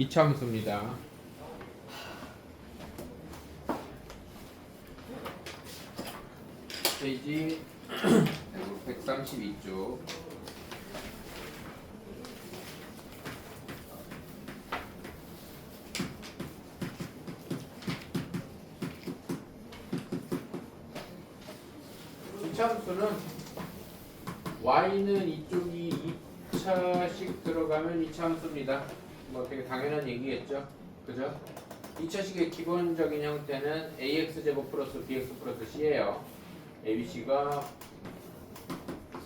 이차함수입니다. 페이지 132쪽. 이차함수는 y는 이쪽이 2차씩 들어가면 이차함수입니다. 뭐 되게 당연한 얘기겠죠, 그죠? 2차식의 기본적인 형태는 ax제곱 플러스 bx 플러스 c예요. abc가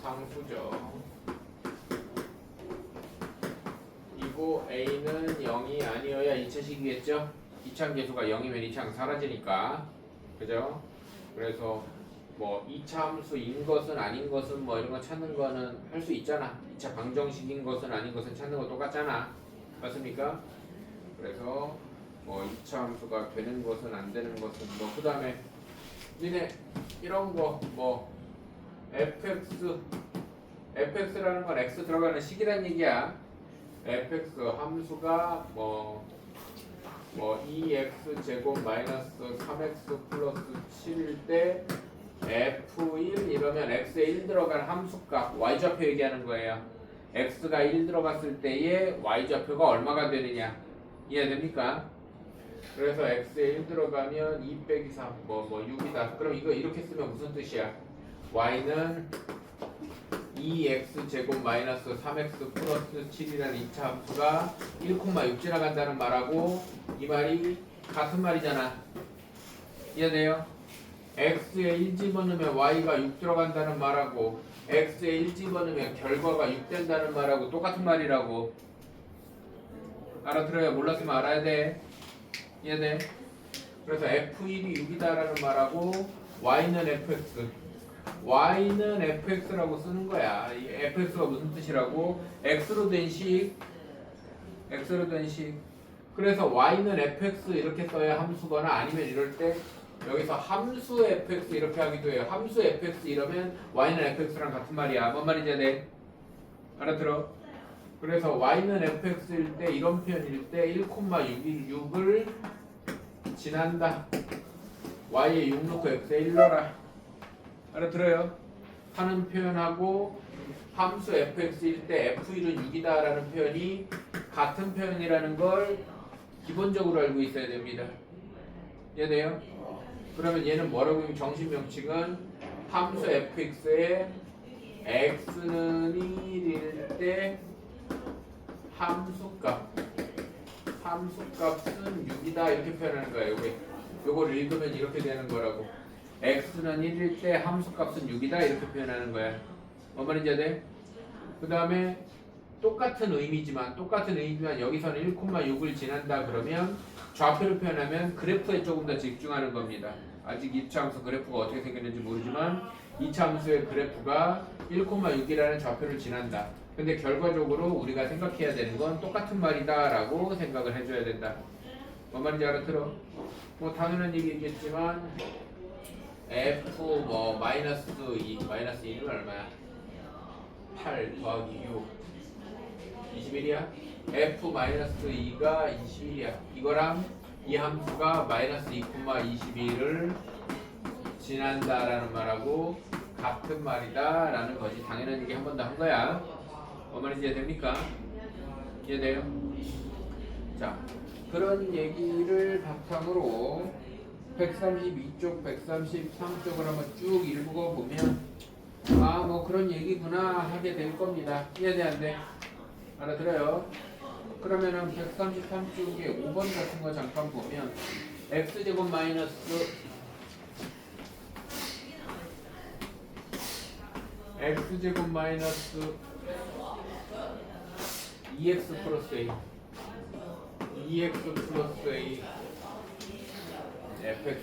상수죠. 이고 a는 0이 아니어야 2차식이겠죠? 이차함계수가 0이면 이차항 사라지니까, 그죠? 그래서 뭐 2차 함수인 것은 아닌 것은 뭐 이런 거 찾는 거는 할 수 있잖아. 2차 방정식인 것은 아닌 것은 찾는 거 똑같잖아. 맞습니까? 그래서 뭐 2차 함수가 되는 것은 안 되는 것은 뭐 그 다음에 니네 이런 거 뭐 fx라는 건 x 들어가는 식이란 얘기야. fx 함수가 뭐 2x 제곱 마이너스 3x 플러스 7일 때 f1 이러면 x에 1 들어간 함수값 y좌표 얘기하는 거예요. x가 1 들어갔을 때의 y좌표가 얼마가 되느냐 이해됩니까? 그래서 x에 1 들어가면 2 빼기 3 뭐 6이다. 그럼 이거 이렇게 쓰면 무슨 뜻이야? y는 2x 제곱 마이너스 3x 플러스 7이라는 2차 함수가 1,6 지나간다는 말하고 이 말이 같은 말이잖아. 이해돼요? x에 1 집어넣으면 y가 6 들어간다는 말하고 x에 1 집어넣으면 결과가 6 된다는 말하고 똑같은 말이라고. 알아들어요? 몰랐으면 알아야 돼. 이해돼? 그래서 f1이 6이다라는 말하고 y는 fx라고 쓰는 거야. 이 fx가 무슨 뜻이라고? x로 된 식. 그래서 y는 fx 이렇게 써야 함수거나 아니면 이럴 때 여기서 함수 fx 이렇게 하기도 해요. 함수 fx 이러면 y는 fx랑 같은 말이야. 뭔 말인지 네? 알아들어? 그래서 y는 fx일 때 이런 표현일 때 1,6을 지난다. y에 6 넣고 x에 1 넣어라. 알아들어요? 하는 표현하고 함수 fx일 때 f1은 6이다 라는 표현이 같은 표현이라는 걸 기본적으로 알고 있어야 됩니다. 이해돼요? 그러면 얘는 뭐라고 정식 명칭은 함수 fx에 x는 1일 때 함수값은 6이다 이렇게 표현하는 거예요. 요걸 읽으면 이렇게 되는 거라고. x는 1일 때 함수값은 6이다 이렇게 표현하는 거야. 뭔 말인지 아세요? 그 다음에 똑같은 의미지만 여기서는 1,6을 지난다 그러면 좌표를 표현하면 그래프에 조금 더 집중하는 겁니다. 아직 2차 함수 그래프가 어떻게 생겼는지 모르지만 2차 함수의 그래프가 1,6이라는 좌표를 지난다. 근데 결과적으로 우리가 생각해야 되는 건 똑같은 말이다 라고 생각을 해줘야 된다. 뭔 말인지 알아들어? 뭐 당연한 얘기겠지만 f 마이너스 2는 얼마야? 8 더하기 6 21이야? f 마이너스 2가 21이야. 이거랑 이 함수가 마이너스 2,21을 지난다라는 말하고 같은 말이다 라는 거지. 당연한 얘기 한 번 더 한 거야. 뭔 말인지 이해됩니까? 이해돼요? 자, 그런 얘기를 바탕으로 132쪽, 133쪽을 한번 쭉 읽어보면 뭐 그런 얘기구나 하게 될 겁니다. 이해돼 안 돼? 알아들어요? 그러면은 133쪽에 5번 같은 거 잠깐 보면 x제곱 마이너스 2x 플러스 a 2x 플러스 a fx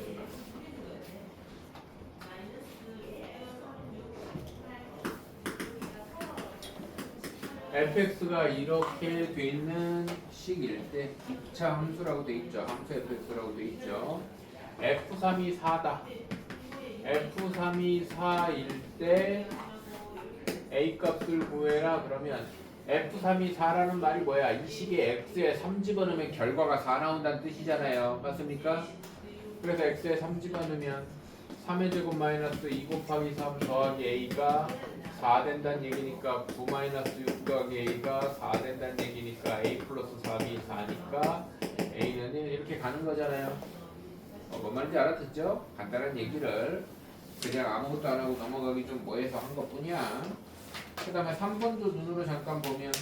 fx가 이렇게 돼 있는 식일 때 2차 함수라고 돼 있죠. 함수 fx라고 돼 있죠. f3이 4다. f3이 4일 때 a 값을 구해라 그러면 F3이 4라는 말이 뭐야? 이 식에 X에 3 집어넣으면 결과가 4 나온다는 뜻이잖아요. 맞습니까? 그래서 X에 3 집어넣으면 3의 제곱 마이너스 2 곱하기 3 더하기 A가 4 된다는 얘기니까 9 마이너스 6 더하기 A가 4 된다는 얘기니까 A 플러스 4이 4니까 A는 1 이렇게 가는 거잖아요. 뭔 말인지 알아듣죠? 간단한 얘기를 그냥 아무것도 안 하고 넘어가기 좀 뭐해서 한 것뿐이야. 그 다음에 3번도 눈으로 잠깐 보면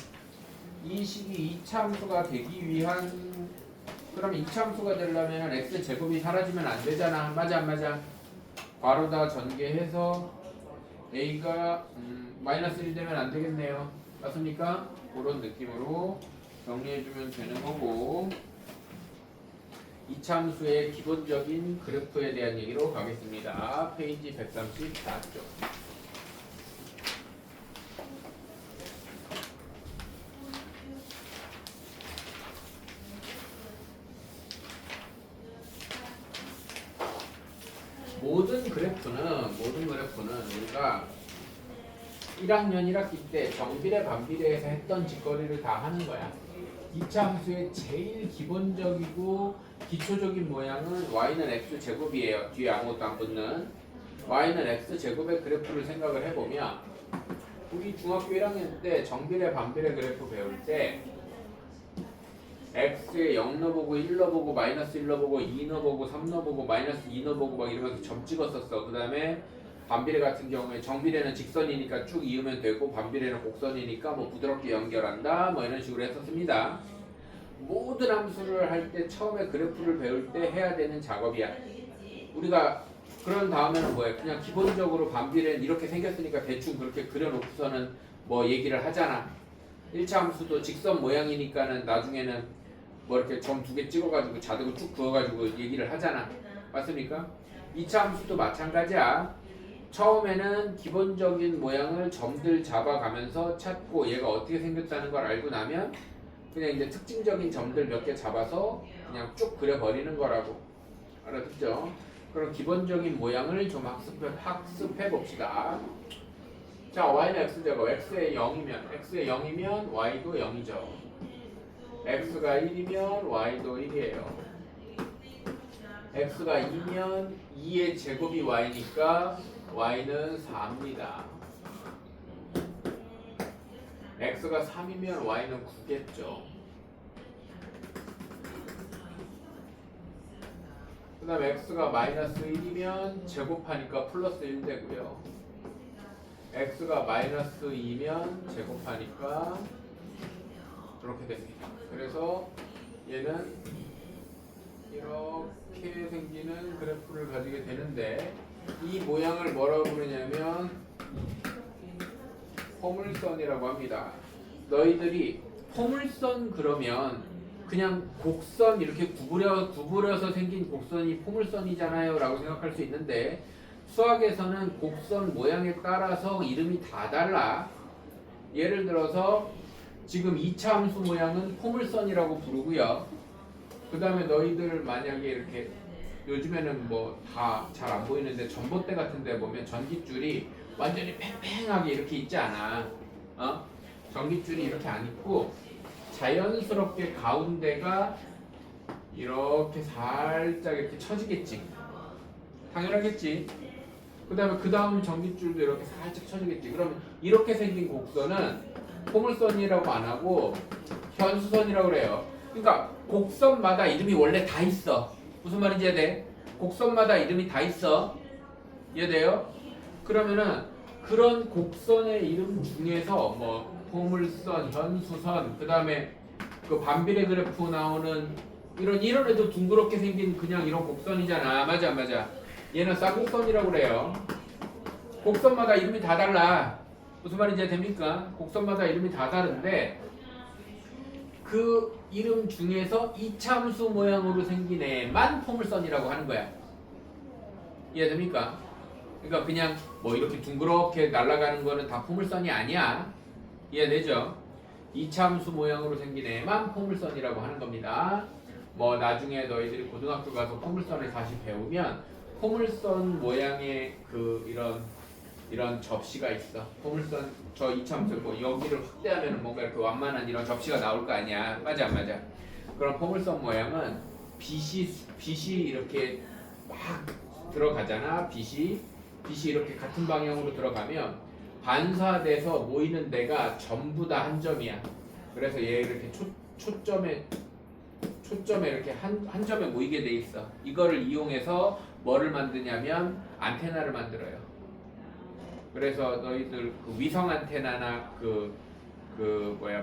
이 식이 2차 함수가 되기 위한 그러면 2차 함수가 되려면 x 제곱이 사라지면 안 되잖아. 맞아 안 맞아? 괄호다 전개해서 a가 마이너스 1 되면 안 되겠네요. 맞습니까? 그런 느낌으로 정리해주면 되는 거고 2차 함수의 기본적인 그래프에 대한 얘기로 가겠습니다. 페이지 134쪽. 모든 그래프는 우리가 1학년 1학기 때 정비례 반비례에서 했던 짓거리를 다 하는 거야. 2차 함수의 제일 기본적이고 기초적인 모양은 y는 x제곱이에요. 뒤에 아무것도 안 붙는 y는 x제곱의 그래프를 생각을 해보면 우리 중학교 1학년 때 정비례 반비례 그래프 배울 때 x에 0 넣어보고 1 넣어보고 마이너스 1 넣어보고 2 넣어보고 3 넣어보고 마이너스 2 넣어보고 막 이러면서 점 찍었었어. 그 다음에 반비례 같은 경우에 정비례는 직선이니까 쭉 이으면 되고 반비례는 곡선이니까 뭐 부드럽게 연결한다 뭐 이런 식으로 했었습니다. 모든 함수를 할 때 처음에 그래프를 배울 때 해야 되는 작업이야. 우리가 그런 다음에는 뭐야? 그냥 기본적으로 반비례는 이렇게 생겼으니까 대충 그렇게 그려놓고서는 뭐 얘기를 하잖아. 1차 함수도 직선 모양이니까는 나중에는 뭐 이렇게 점 2개 찍어가지고 자석을 쭉 그어가지고 얘기를 하잖아. 맞습니까? 2차 함수도 마찬가지야. 처음에는 기본적인 모양을 점들 잡아가면서 찾고 얘가 어떻게 생겼다는 걸 알고 나면 그냥 이제 특징적인 점들 몇 개 잡아서 그냥 쭉 그려버리는 거라고. 알아듣죠? 그럼 기본적인 모양을 좀 학습해 봅시다. 자, y는 x제곱, x에 0이면 y도 0이죠. x가 1이면 y도 1이에요. x가 2면 2의 제곱이 y니까 y는 4입니다. x가 3이면 y는 9겠죠. 그 다음 x가 마이너스 1이면 제곱하니까 플러스 1 되고요. x가 마이너스 2면 제곱하니까 이렇게 됩니다. 그래서 얘는 이렇게 생기는 그래프를 가지게 되는데 이 모양을 뭐라고 부르냐면 포물선이라고 합니다. 너희들이 포물선 그러면 그냥 곡선 이렇게 구부려서 생긴 곡선이 포물선이잖아요 라고 생각할 수 있는데 수학에서는 곡선 모양에 따라서 이름이 다 달라. 예를 들어서 지금 2차 함수 모양은 포물선이라고 부르고요. 그 다음에 너희들 만약에 이렇게 요즘에는 뭐 다 잘 안 보이는데 전봇대 같은 데 보면 전깃줄이 완전히 팽팽하게 이렇게 있지 않아. 전깃줄이 이렇게 안 있고 자연스럽게 가운데가 이렇게 살짝 이렇게 처지겠지. 당연하겠지. 그 다음 전깃줄도 이렇게 살짝 쳐지겠지. 그러면 이렇게 생긴 곡선은 포물선이라고 안 하고 현수선이라고 그래요. 그러니까 곡선마다 이름이 원래 다 있어. 무슨 말인지 이해돼? 곡선마다 이름이 다 있어. 이해돼요? 그러면은 그런 곡선의 이름 중에서 뭐 포물선, 현수선, 그 다음에 그 반비례 그래프 나오는 이런 애도 둥그렇게 생긴 그냥 이런 곡선이잖아. 맞아 안 맞아? 얘는 쌍곡선이라고 그래요. 곡선마다 이름이 다 달라. 무슨 말인지 됩니까? 곡선마다 이름이 다 다른데 그 이름 중에서 이참수 모양으로 생긴 애만 포물선이라고 하는 거야. 이해됩니까? 그러니까 그냥 뭐 이렇게 둥그렇게 날아가는 거는 다 포물선이 아니야. 이해되죠? 이참수 모양으로 생긴 애만 포물선이라고 하는 겁니다. 뭐 나중에 너희들이 고등학교 가서 포물선을 다시 배우면 포물선 모양의 그 이런 이런 접시가 있어. 포물선 저 이참수고 여기를 확대하면 뭔가 이렇게 완만한 이런 접시가 나올 거 아니야. 맞아 안 맞아? 그런 포물선 모양은 빛이 이렇게 막 들어가잖아. 빛이 이렇게 같은 방향으로 들어가면 반사돼서 모이는 데가 전부 다 한 점이야. 그래서 얘 이렇게 초점에 이렇게 한 점에 모이게 돼 있어. 이거를 이용해서 뭐를 만드냐면 안테나를 만들어요. 그래서 너희들 그 위성 안테나나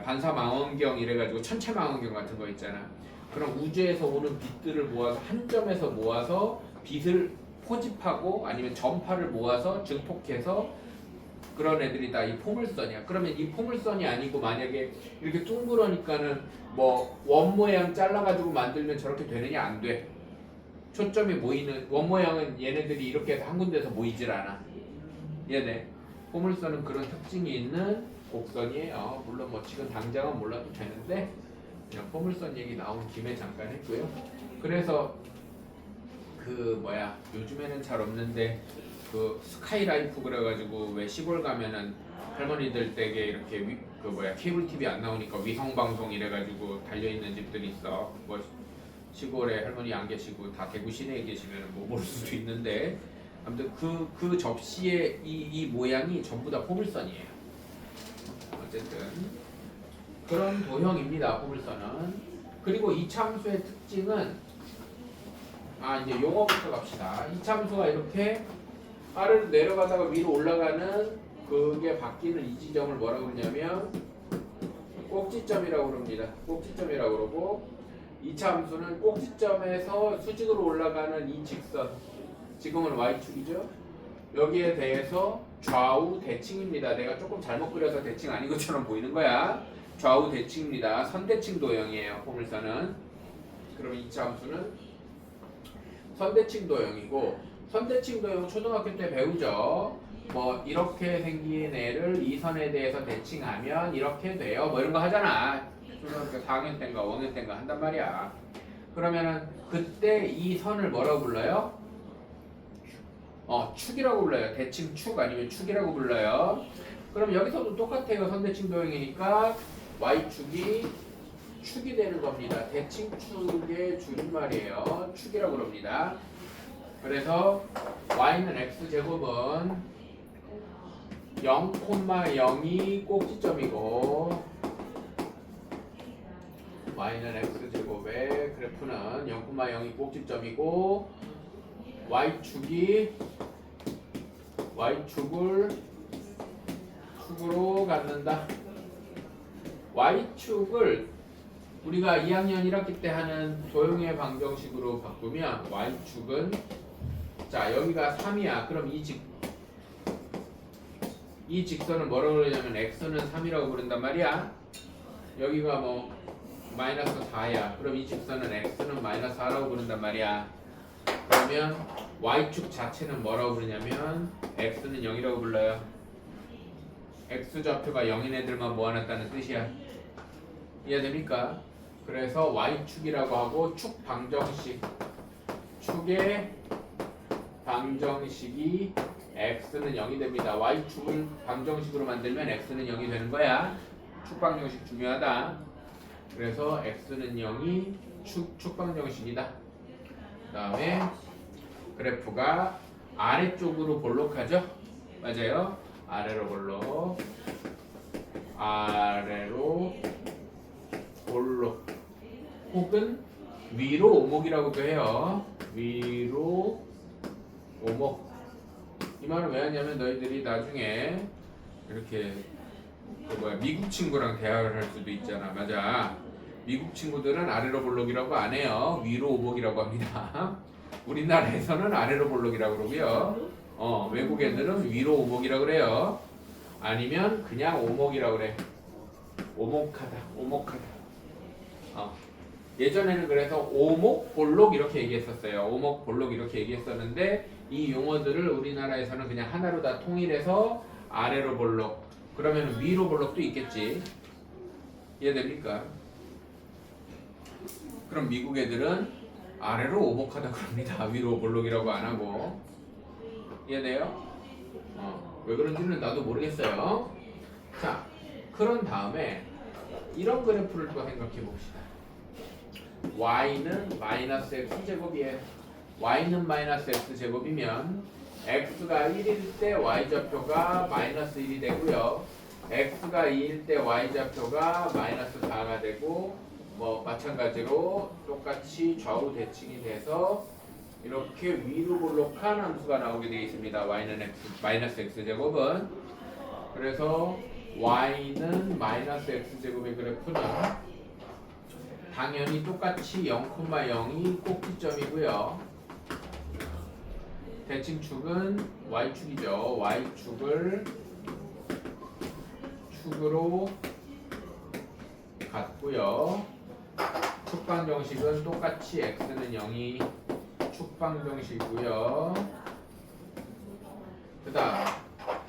반사 망원경 이래가지고 천체 망원경 같은 거 있잖아. 그런 우주에서 오는 빛들을 모아서 한 점에서 모아서 빛을 포집하고 아니면 전파를 모아서 증폭해서 그런 애들이 다 이 포물선이야. 그러면 이 포물선이 아니고 만약에 이렇게 둥그러니까는 뭐 원 모양 잘라가지고 만들면 저렇게 되느냐? 안 돼. 초점이 모이는 원 모양은 얘네들이 이렇게 해서 한 군데서 모이질 않아. 얘네 포물선은 그런 특징이 있는 곡선이에요. 물론 뭐 지금 당장은 몰라도 되는데 그냥 포물선 얘기 나온 김에 잠깐 했고요. 그래서 요즘에는 잘 없는데 그 스카이라이프 그래가지고 왜 시골 가면은 할머니들 댁에 이렇게 케이블 TV 안 나오니까 위성 방송 이래가지고 달려 있는 집들이 있어. 뭐 시골에 할머니 안 계시고 다 대구 시내에 계시면 뭐 모를 수도 있는데 아무튼 그 접시의 이 모양이 전부 다 포물선이에요. 어쨌든 그런 도형입니다. 포물선은. 그리고 이 참수의 특징은 이제 용어부터 갑시다. 이 참수가 이렇게 아래로 내려가다가 위로 올라가는 그게 바뀌는 이 지점을 뭐라고 그러냐면 꼭지점이라고 그럽니다. 꼭지점이라고 그러고 이차 함수는 꼭지점에서 수직으로 올라가는 이 직선, 지금은 y축이죠. 여기에 대해서 좌우 대칭입니다. 내가 조금 잘못 그려서 대칭 아닌 것처럼 보이는 거야. 좌우 대칭입니다. 선대칭 도형이에요. 포물선은. 그럼 이차 함수는 선대칭 도형이고, 선대칭 도형 초등학교 때 배우죠. 뭐 이렇게 생긴 애를 이 선에 대해서 대칭하면 이렇게 돼요. 뭐 이런 거 하잖아. 초등학교 4학년 때인가 5학년 때인가 한단 말이야. 그러면은 그때 이 선을 뭐라고 불러요? 축이라고 불러요. 대칭 축 아니면 축이라고 불러요. 그럼 여기서도 똑같아요. 선대칭 도형이니까 y축이 축이 되는 겁니다. 대칭 축의 줄임말이에요. 축이라고 그럽니다. 그래서 y는 x제곱은 0,0이 꼭지점이고 y는 x제곱의 그래프는 0,0이 꼭지점이고 y축을 축으로 갖는다. y축을 우리가 2학년 1학기 때 하는 도형의 방정식으로 바꾸면 y축은 자 여기가 3이야. 그럼 이 직선을 뭐라고 그러냐면 x는 3이라고 부른단 말이야. 여기가 뭐 마이너스 4야. 그럼 이 직선은 x는 마이너스 4라고 부른단 말이야. 그러면 y축 자체는 뭐라고 부르냐면 x는 0이라고 불러요. x좌표가 0인 애들만 모아놨다는 뜻이야. 이해됩니까? 그래서 y축이라고 하고 축 방정식, 축의 방정식이 x는 0이 됩니다. y축을 방정식으로 만들면 x는 0이 되는 거야. 축 방정식 중요하다. 그래서 x는 0이 축 방정식이다. 그 다음에 그래프가 아래쪽으로 볼록하죠? 맞아요. 아래로 볼록 혹은 위로 오목이라고도 해요. 위로 오목. 이 말은 왜 하냐면 너희들이 나중에 이렇게 미국 친구랑 대화를 할 수도 있잖아. 맞아. 미국 친구들은 아래로 볼록이라고 안 해요. 위로 오목이라고 합니다. 우리나라에서는 아래로 볼록이라고 그러고요. 외국 애들은 위로 오목이라고 그래요. 아니면 그냥 오목이라고 그래. 오목하다. 예전에는 그래서 오목, 볼록 이렇게 얘기했었어요. 오목, 볼록 이렇게 얘기했었는데 이 용어들을 우리나라에서는 그냥 하나로 다 통일해서 아래로 볼록, 그러면 위로 볼록도 있겠지. 이해됩니까? 그럼 미국 애들은 아래로 오목하다 그럽니다. 위로 볼록이라고 안 하고. 이해돼요? 왜 그런지는 나도 모르겠어요. 자, 그런 다음에 이런 그래프를 또 생각해 봅시다. y는 마이너스 x제곱이에요. y는 마이너스 x제곱이면 x가 1일 때 y좌표가 마이너스 1이 되고요. x가 2일 때 y좌표가 마이너스 4가 되고 뭐 마찬가지로 똑같이 좌우 대칭이 돼서 이렇게 위로 볼록한 함수가 나오게 되어 있습니다. y는 x, 마이너스 x제곱은. 그래서 y는 마이너스 x제곱의 그래프는 당연히 똑같이 0,0이 꼭지점이고요. 대칭축은 y축이죠. y축을 축으로 갖고요. 축방정식은 똑같이 x는 0이 축방정식이고요. 그 다음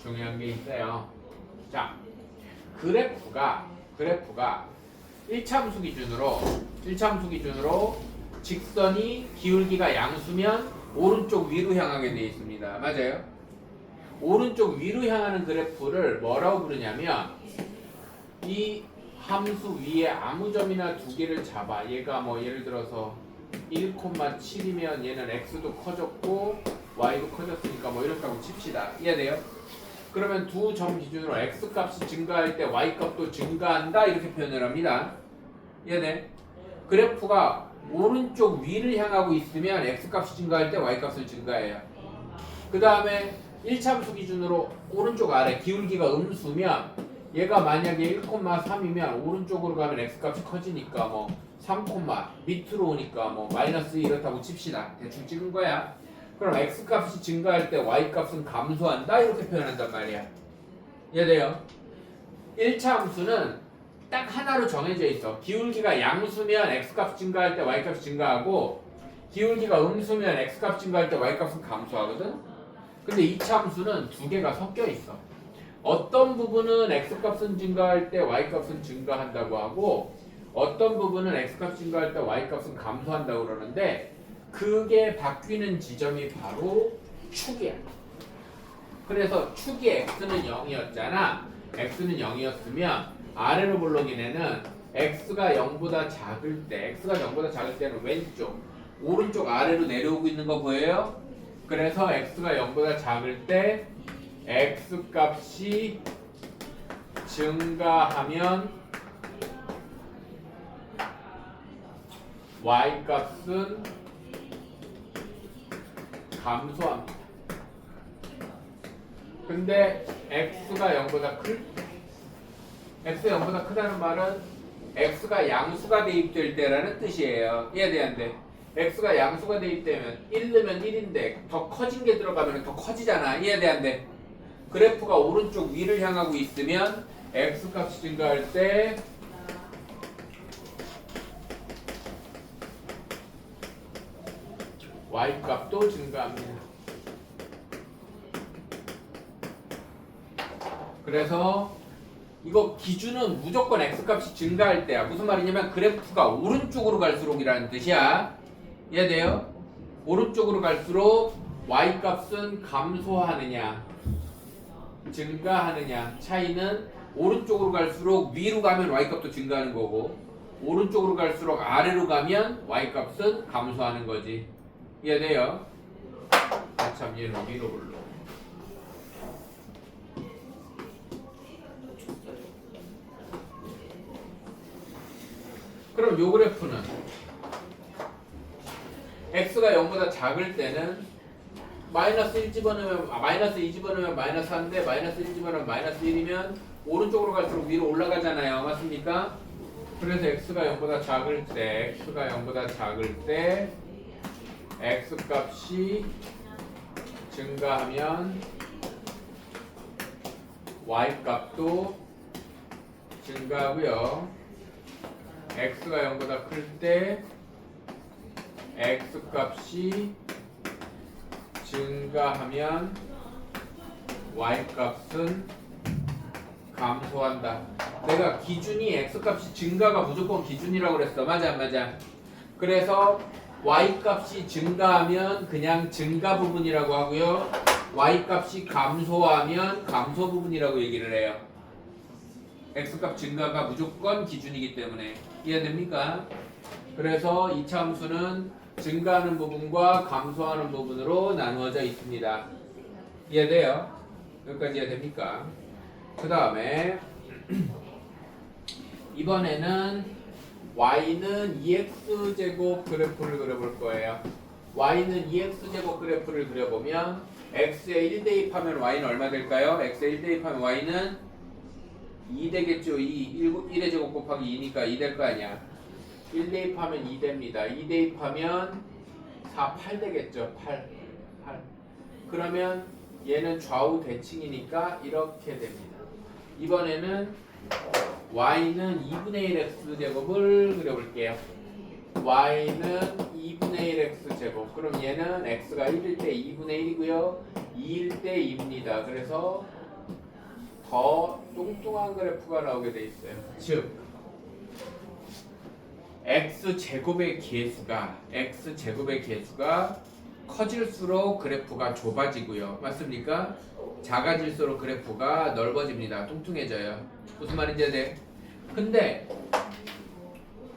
중요한 게 있어요. 자, 그래프가 1차함수 기준으로 직선이 기울기가 양수면 오른쪽 위로 향하게 되어 있습니다. 맞아요? 오른쪽 위로 향하는 그래프를 뭐라고 부르냐면 이 함수 위에 아무 점이나 두 개를 잡아. 얘가 뭐 예를 들어서 1,7이면 얘는 x도 커졌고 y도 커졌으니까 뭐 이렇게 하고 칩시다. 이해돼요? 그러면 두 점 기준으로 x 값이 증가할 때 y 값도 증가한다 이렇게 표현을 합니다. 이해돼? 그래프가 오른쪽 위를 향하고 있으면 x 값이 증가할 때 y 값을 증가해요. 그 다음에 1차함수 기준으로 오른쪽 아래 기울기가 음수면 얘가 만약에 1,3이면 오른쪽으로 가면 x 값이 커지니까 뭐 3, 밑으로 오니까 뭐 마이너스 이렇다고 칩시다. 대충 찍은 거야. 그럼 x 값이 증가할 때 y 값은 감소한다 이렇게 표현한단 말이야. 이해돼요? 1차 함수는 딱 하나로 정해져 있어. 기울기가 양수면 x 값이 증가할 때 y 값이 증가하고 기울기가 음수면 x 값이 증가할 때 y 값은 감소하거든. 근데 2차 함수는 두 개가 섞여 있어. 어떤 부분은 x 값은 증가할 때 y 값은 증가한다고 하고 어떤 부분은 x 값이 증가할 때 y 값은 감소한다고 그러는데 그게 바뀌는 지점이 바로 축이야. 그래서 축이 x는 0이었잖아. x는 0이었으면 아래로 볼록인 애는 x가 0보다 작을 때 x가 0보다 작을 때는 왼쪽 오른쪽 아래로 내려오고 있는 거 보여요? 그래서 x가 0보다 작을 때 x 값이 증가하면 y 값은 감소합니다. 근데 x가 0보다 클 때, x가 0보다 크다는 말은 x가 양수가 대입될 때라는 뜻이에요. 이해돼 안 돼? x가 양수가 대입되면 1 넣으면 1인데 더 커진 게 들어가면 더 커지잖아. 이해돼 안 돼? 그래프가 오른쪽 위를 향하고 있으면 x 값이 증가할 때 y 값도 증가합니다. 그래서 이거 기준은 무조건 x 값이 증가할 때야. 무슨 말이냐면 그래프가 오른쪽으로 갈수록이라는 뜻이야. 이해돼요? 오른쪽으로 갈수록 y 값은 감소하느냐 증가하느냐 차이는 오른쪽으로 갈수록 위로 가면 y 값도 증가하는 거고 오른쪽으로 갈수록 아래로 가면 y 값은 감소하는 거지. 이해돼요? 아, 참 얘는 위로 볼로. 그럼 요 그래프는 x가 0보다 작을 때는 마이너스 1 집어넣으면 마이너스 2 집어넣으면 마이너스 4인데 마이너스 1 집어넣으면 마이너스 1이면 오른쪽으로 갈수록 위로 올라가잖아요. 맞습니까? 그래서 x가 0보다 작을 때 x 값이 증가하면 y 값도 증가하고요. x가 0보다 클 때 x 값이 증가하면 y 값은 감소한다. 내가 기준이 x 값이 증가가 무조건 기준이라고 그랬어. 맞아 안 맞아? 그래서 y 값이 증가하면 그냥 증가 부분이라고 하고요. y값이 감소하면 감소 부분이라고 얘기를 해요. x값 증가가 무조건 기준이기 때문에. 이해됩니까? 그래서 이차 함수는 증가하는 부분과 감소하는 부분으로 나누어져 있습니다. 이해돼요? 여기까지 이해됩니까? 그 다음에 이번에는 y는 2x제곱 그래프를 그려볼 거예요. y는 2x제곱 그래프를 그려보면 x에 1 대입하면 y는 얼마 될까요? x에 1 대입하면 y는 2 되겠죠. 1의 제곱 곱하기 2니까 2 될 거 아니야. 1 대입하면 2 됩니다. 2 대입하면 4, 8 되겠죠. 8. 그러면 얘는 좌우 대칭이니까 이렇게 됩니다. 이번에는 y는 2분의 1 x제곱을 그려볼게요. y는 2분의 1 x제곱. 그럼 얘는 x가 1일 때 2분의 1이고요. 2일 때 2입니다. 그래서 더 뚱뚱한 그래프가 나오게 돼 있어요. 즉 x제곱의 개수가 커질수록 그래프가 좁아지고요. 맞습니까? 작아질수록 그래프가 넓어집니다. 뚱뚱해져요. 무슨 말인지 돼? 근데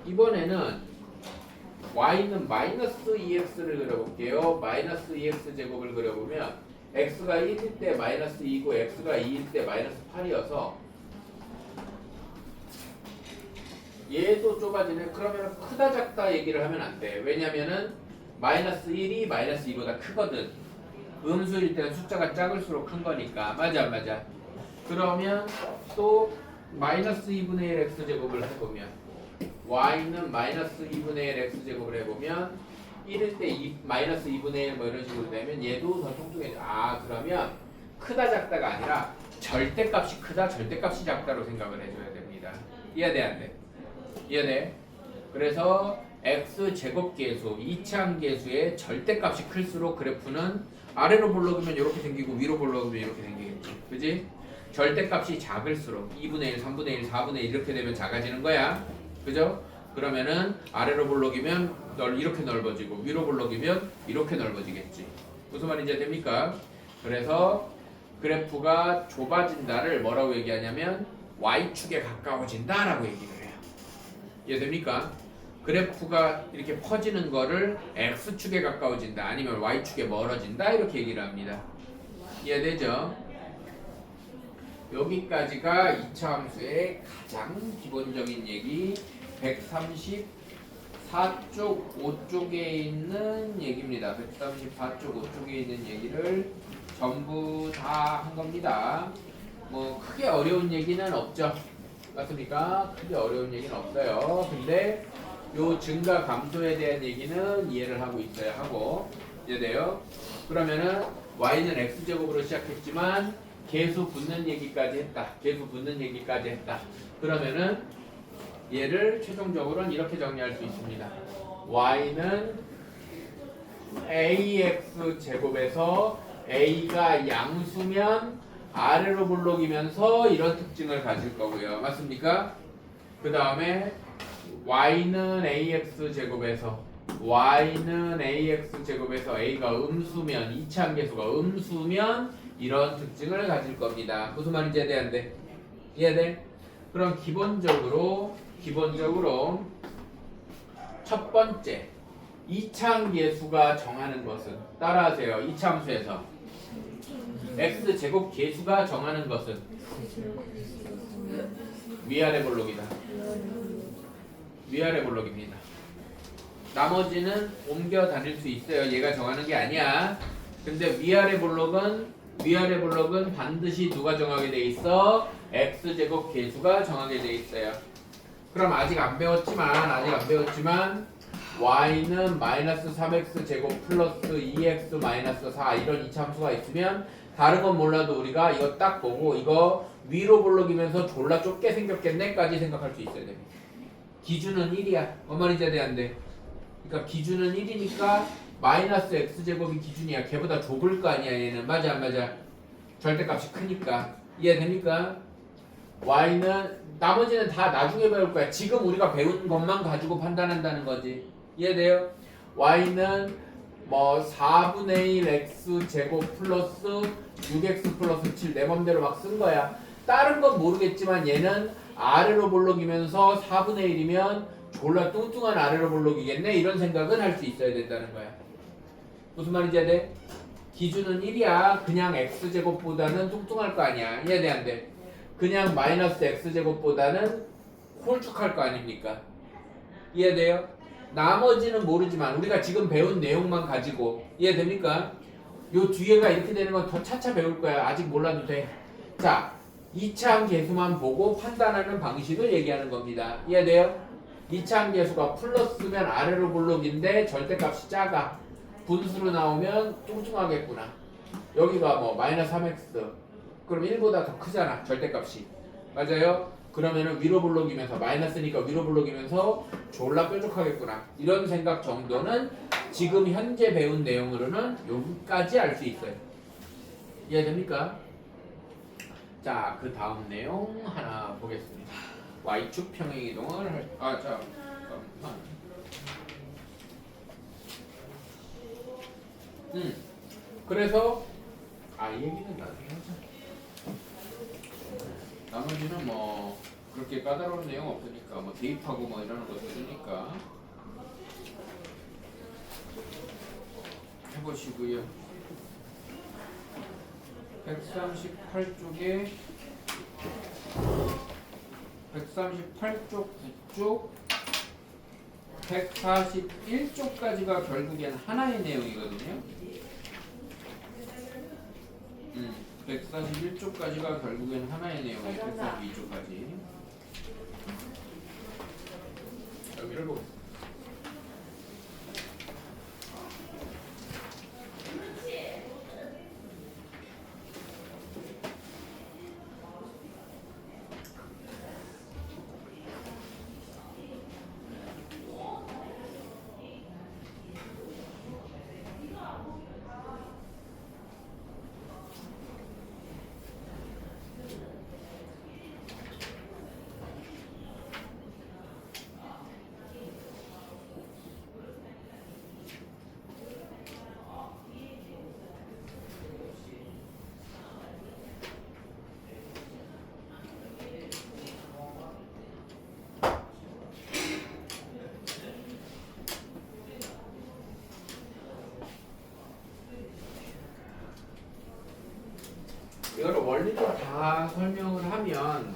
이번에는 y는 마이너스 2x를 그려볼게요. 마이너스 2x 제곱을 그려보면 x가 1일 때 마이너스 2고 x가 2일 때 마이너스 8이어서 얘도 좁아지네. 그러면 크다 작다 얘기를 하면 안 돼. 왜냐면은 마이너스 1이 마이너스 2보다 크거든. 음수일 때는 숫자가 작을수록 큰 거니까. 맞아. 그러면 또 마이너스 2분의 1 x제곱을 해보면 y는 마이너스 2분의 1 x제곱을 해보면 1일 때 마이너스 2분의 1 뭐 이런 식으로 되면 얘도 더 뚱뚱해져. 그러면 크다 작다가 아니라 절대값이 크다 절대값이 작다로 생각을 해줘야 됩니다. 이해돼 안 돼? 이해돼? 그래서 x제곱계수, 이차함계수의 절대값이 클수록 그래프는 아래로 볼록이면 이렇게 생기고 위로 볼록이면 이렇게 생기겠지. 그지? 절대값이 작을수록 2분의 1, 3분의 1, 4분의 1 이렇게 되면 작아지는 거야. 그죠? 그러면은 아래로 볼록이면 이렇게 넓어지고 위로 볼록이면 이렇게 넓어지겠지. 무슨 말인지 됩니까? 그래서 그래프가 좁아진다를 뭐라고 얘기하냐면 y축에 가까워진다라고 얘기를 해요. 이해됩니까? 그래프가 이렇게 퍼지는 거를 x축에 가까워진다 아니면 y축에 멀어진다 이렇게 얘기를 합니다. 이해되죠? 여기까지가 2차 함수의 가장 기본적인 얘기 134쪽 5쪽에 있는 얘기입니다. 134쪽 5쪽에 있는 얘기를 전부 다 한 겁니다. 뭐 크게 어려운 얘기는 없죠. 맞습니까? 크게 어려운 얘기는 없어요. 근데 요 증가 감소에 대한 얘기는 이해를 하고 있어야 하고 이해돼요? 그러면은 y는 x제곱으로 시작했지만 계수 붙는 얘기까지 했다. 그러면은 얘를 최종적으로는 이렇게 정리할 수 있습니다. y는 ax제곱에서 a가 양수면 아래로 볼록이면서 이런 특징을 가질 거고요. 맞습니까? 그 다음에 y는 ax제곱에서 a가 음수면 2차함계수가 음수면 이런 특징을 가질 겁니다. 무슨 말인지 이해돼? 이해돼? 그럼 기본적으로 첫 번째 2차함계수가 정하는 것은 따라하세요. 2차함수에서 x제곱 계수가 정하는 것은 위아래 볼록이다. 위아래 볼록입니다. 나머지는 옮겨 다닐 수 있어요. 얘가 정하는 게 아니야. 근데 위아래 볼록은 반드시 누가 정하게 돼 있어? x제곱 계수가 정하게 돼 있어요. 그럼 아직 안 배웠지만 y는 마이너스 3x 제곱 플러스 2x 마이너스 4 이런 이차함수가 있으면 다른 건 몰라도 우리가 이거 딱 보고 이거 위로 볼록이면서 졸라 좁게 생겼겠네까지 생각할 수 있어야 됩니다. 기준은 1이야. 뭔 말인지 안 돼? 그러니까 기준은 1이니까 마이너스 x제곱이 기준이야. 걔보다 좁을 거 아니야 얘는. 맞아 안 맞아? 절대값이 크니까. 이해됩니까? y는 나머지는 다 나중에 배울 거야. 지금 우리가 배운 것만 가지고 판단한다는 거지. 이해돼요? y는 뭐 4분의 1 x 제곱 플러스 6x 플러스 7 내 맘대로 막 쓴 거야. 다른 건 모르겠지만 얘는 아래로 볼록이면서 4분의 1이면 졸라 뚱뚱한 아래로 볼록이겠네. 이런 생각은 할 수 있어야 된다는 거야. 무슨 말인지 해야 돼? 기준은 1이야. 그냥 x제곱보다는 뚱뚱할 거 아니야. 이해돼 안 돼? 그냥 마이너스 x제곱보다는 홀쭉할 거 아닙니까? 이해돼요? 나머지는 모르지만 우리가 지금 배운 내용만 가지고 이해됩니까? 요 뒤에가 이렇게 되는 건 더 차차 배울 거야. 아직 몰라도 돼. 자, 2차항 계수만 보고 판단하는 방식을 얘기하는 겁니다. 이해돼요? 2차항 계수가 플러스면 아래로 볼록인데 절대값이 작아. 분수로 나오면 뚱뚱하겠구나. 여기가 뭐 마이너스 3x 그럼 1보다 더 크잖아. 절대값이. 맞아요? 그러면은 위로 볼록이면서 마이너스니까 위로 볼록이면서 졸라 뾰족하겠구나. 이런 생각 정도는 지금 현재 배운 내용으로는 여기까지 알 수 있어요. 이해됩니까? 자, 그 다음 내용 하나 보겠습니다. Y축 평행이동을 잠깐만. 그래서 이 얘기는 나중에 하자. 나머지는 뭐 그렇게 까다로운 내용 없으니까 뭐 대입하고 뭐 이러는 거 들으니까 해보시고요. 138쪽에 138쪽 9쪽 141쪽까지가 결국엔 하나의 내용이거든요. 141쪽까지가 결국엔 하나의 내용이에요. 142쪽까지. 여기를 보겠습니다. 이거를 원리도 다 설명을 하면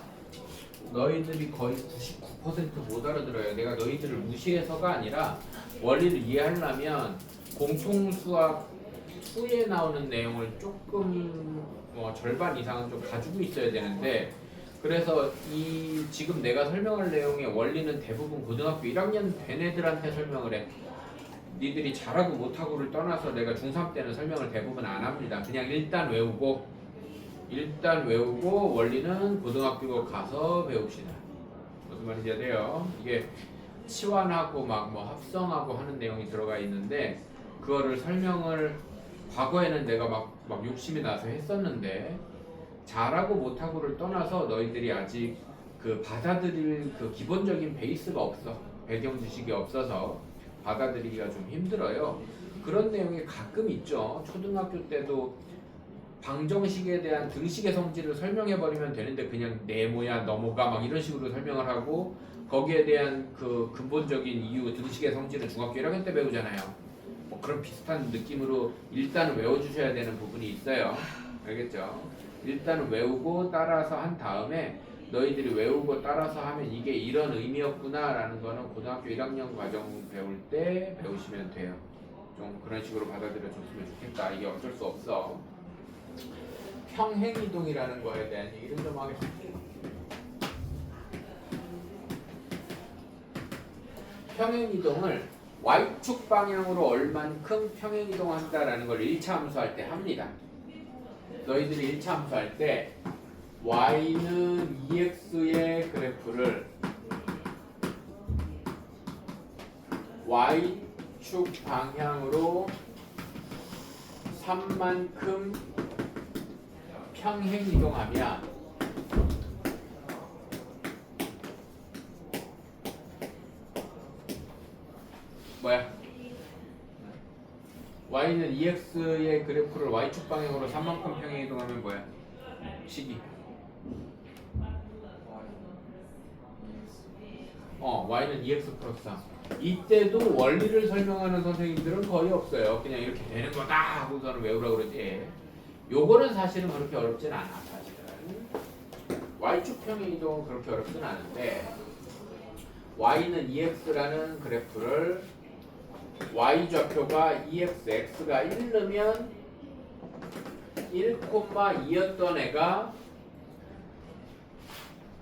너희들이 거의 99% 못 알아들어요. 내가 너희들을 무시해서가 아니라 원리를 이해하려면 공통수학 2에 나오는 내용을 조금 뭐 절반 이상은 좀 가지고 있어야 되는데, 그래서 이 지금 내가 설명할 내용의 원리는 대부분 고등학교 1학년 된 애들한테 설명을 해. 니들이 잘하고 못하고를 떠나서 내가 중3 때는 설명을 대부분 안 합니다. 그냥 일단 외우고 원리는 고등학교 가서 배웁시다. 무슨 말인지 아세요? 이게 치환하고 막 뭐 합성하고 하는 내용이 들어가 있는데 그거를 설명을 과거에는 내가 막 욕심이 나서 했었는데 잘하고 못하고를 떠나서 너희들이 아직 그 받아들일 그 기본적인 베이스가 없어. 배경 지식이 없어서 받아들이기가 좀 힘들어요. 그런 내용이 가끔 있죠. 초등학교 때도 방정식에 대한 등식의 성질을 설명해버리면 되는데 그냥 네모야 너모가 막 이런 식으로 설명을 하고 거기에 대한 그 근본적인 이유 등식의 성질은 중학교 1학년 때 배우잖아요. 뭐 그런 비슷한 느낌으로 일단은 외워주셔야 되는 부분이 있어요. 알겠죠? 일단은 외우고 따라서 한 다음에 너희들이 외우고 따라서 하면 이게 이런 의미였구나 라는 거는 고등학교 1학년 과정 배울 때 배우시면 돼요. 좀 그런 식으로 받아들여 줬으면 좋겠다. 이게 어쩔 수 없어. 평행이동이라는 거에 대한 얘기를 좀 하겠습니다. 평행이동을 Y축 방향으로 얼만큼 평행이동한다라는 걸 1차 함수할 때 합니다. 너희들이 1차 함수할 때 Y는 2X의 그래프를 Y축 방향으로 3만큼 평행이동하면 뭐야? y는 2x의 그래프를 y축 방향으로 3만큼 평행 이동하면 뭐야? 식이 y는 2x 플러스 3. 이때도 원리를 설명하는 선생님들은 거의 없어요. 그냥 이렇게 되는 거다 하고서는 외우라 그러지. 요거는 사실은 그렇게 어렵진 않아. 사실은 y축 평행 이동은 그렇게 어렵진 않은데 y는 2x라는 그래프를 y 좌표가 2x, x가 1르면 1,2였던 애가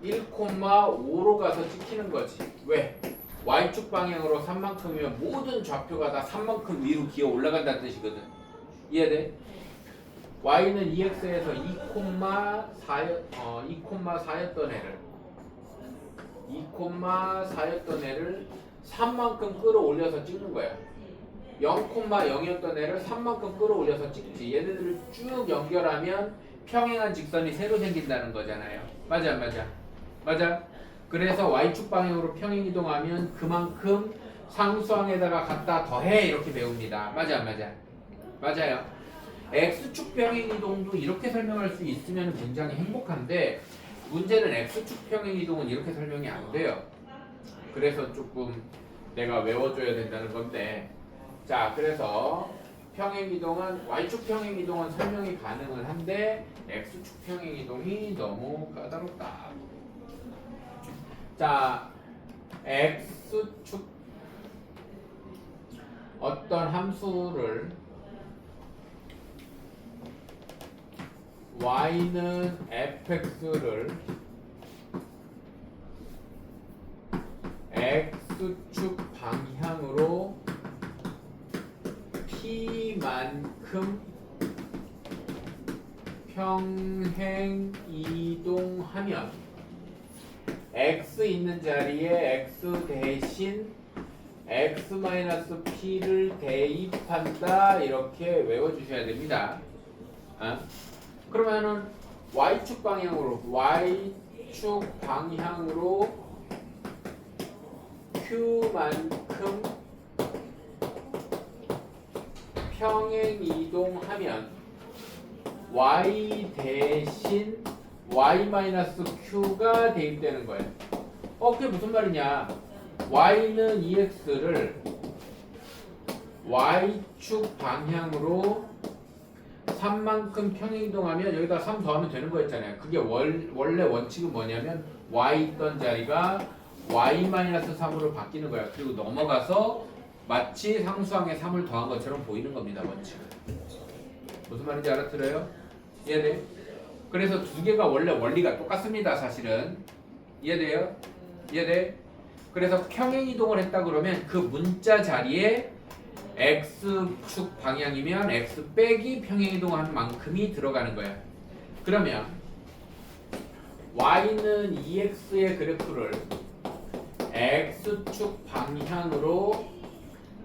1,5로 가서 찍히는 거지. 왜? y축 방향으로 3만큼이면 모든 좌표가 다 3만큼 위로 기어 올라간다는 뜻이거든. 이해돼? y는 2x에서 2,4였던 애를 3만큼 끌어올려서 찍는 거야. 0,0이었던 애를 3만큼 끌어올려서 찍지. 얘네들을 쭉 연결하면 평행한 직선이 새로 생긴다는 거잖아요. 맞아 안 맞아? 맞아. 그래서 y축 방향으로 평행 이동하면 그만큼 상수항에다가 갖다 더해 이렇게 배웁니다. 맞아 안 맞아? 맞아요. x축 평행 이동도 이렇게 설명할 수 있으면 굉장히 행복한데 문제는 x축 평행 이동은 이렇게 설명이 안 돼요. 그래서 조금 내가 외워줘야 된다는 건데 자 그래서 평행 이동은 y축 평행 이동은 설명이 가능은 한데 x축 평행 이동이 너무 까다롭다. 자 x축 어떤 함수를 y는 fx를 x축 방향으로 p만큼 평행 이동하면 x 있는 자리에 x 대신 x-p를 대입한다 이렇게 외워주셔야 됩니다. 그러면은 y축 방향으로 q만큼 평행 이동하면 y 대신 y-q가 대입되는 거예요. 그게 무슨 말이냐? y는 2x를 y축 방향으로 3만큼 평행 이동하면 여기다 3 더하면 되는 거였잖아요. 그게 원래 원칙은 뭐냐면 y 있던 자리가 y-3으로 바뀌는 거야. 그리고 넘어가서 마치 상수항에 3을 더한 것처럼 보이는 겁니다. 원칙은. 무슨 말인지 알아들어요? 이해돼? 그래서 두 개가 원래 원리가 똑같습니다. 사실은. 이해돼요? 이해돼? 그래서 평행 이동을 했다 그러면 그 문자 자리에 x축 방향이면 x 빼기 평행 이동한 만큼이 들어가는 거야. 그러면 y는 2x의 그래프를 x축 방향으로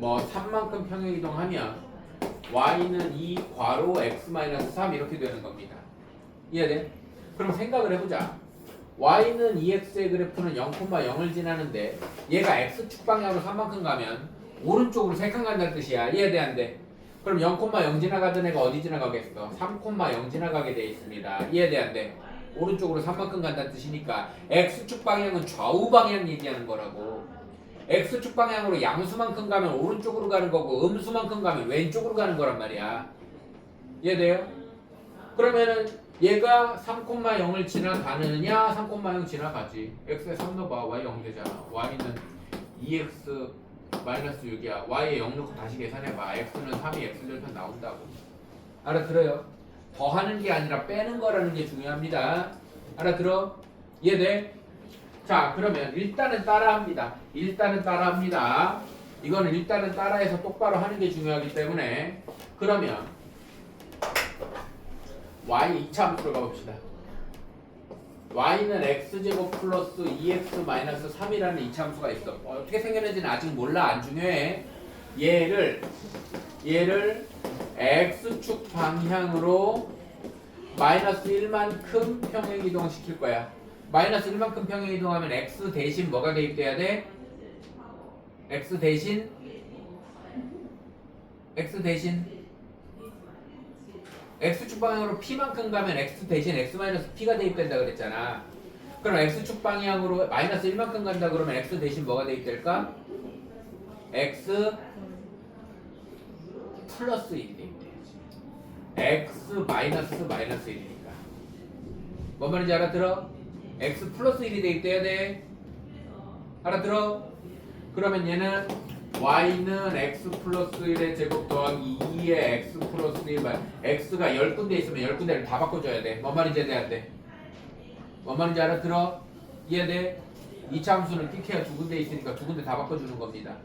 3만큼 평행 이동하면 y는 2 괄호 x-3 이렇게 되는 겁니다. 이해돼? 그럼 생각을 해보자. y는 2x의 그래프는 0,0을 지나는데 얘가 x축 방향으로 3만큼 가면 오른쪽으로 3칸 간다는 뜻이야. 이해돼 안 돼? 그럼 0,0 지나가던 애가 어디 지나가겠어? 3,0 지나가게 돼 있습니다. 이해돼 안 돼? 오른쪽으로 3만큼 간다는 뜻이니까 x축 방향은 좌우 방향 얘기하는 거라고. x축 방향으로 양수만큼 가면 오른쪽으로 가는 거고 음수만큼 가면 왼쪽으로 가는 거란 말이야. 이해돼요? 그러면은 얘가 3,0을 지나가느냐 3,0 지나가지. x에 3 넣어봐. y 0 되잖아. y는 2x 마이너스 6이야. y에 0 넣고 다시 계산해봐. x는 3이 x절편 나온다고. 알아들어요? 더하는 게 아니라 빼는 거라는 게 중요합니다. 알아들어? 이해돼? 자 그러면 일단은 따라합니다. 이거는 일단은 따라해서 똑바로 하는 게 중요하기 때문에 그러면 y 2차 함수로 가봅시다. y는 x제곱 플러스 2x 마이너스 3이라는 2차 함수가 있어. 어떻게 생겼는지는 아직 몰라. 안 중요해. 얘를 x축 방향으로 마이너스 1만큼 평행 이동시킬 거야. 마이너스 1만큼 평행 이동하면 x 대신 뭐가 대입돼야 돼? x 대신 x 대신 x축 방향으로 p만큼 가면 x 대신 x-p가 대입된다 그랬잖아. 그럼 x축 방향으로 마이너스 1만큼 간다 그러면 x 대신 뭐가 대입될까? x 플러스 1이 대입돼. x 마이너스 1이니까. 뭔 말인지 알아들어? x 플러스 1이 대입돼야 돼. 알아들어? 그러면 얘는 y는 x 플러스 1의 제곱 더하기 2의 x 플러스 1 x가 10군데 있으면 10군데를 다 바꿔줘야 돼. 뭔 말인지 이해돼야 돼? 뭔 말인지 알아들어? 이해돼? 이차 함수는 pk가 두 군데 있으니까 두 군데 다 바꿔주는 겁니다.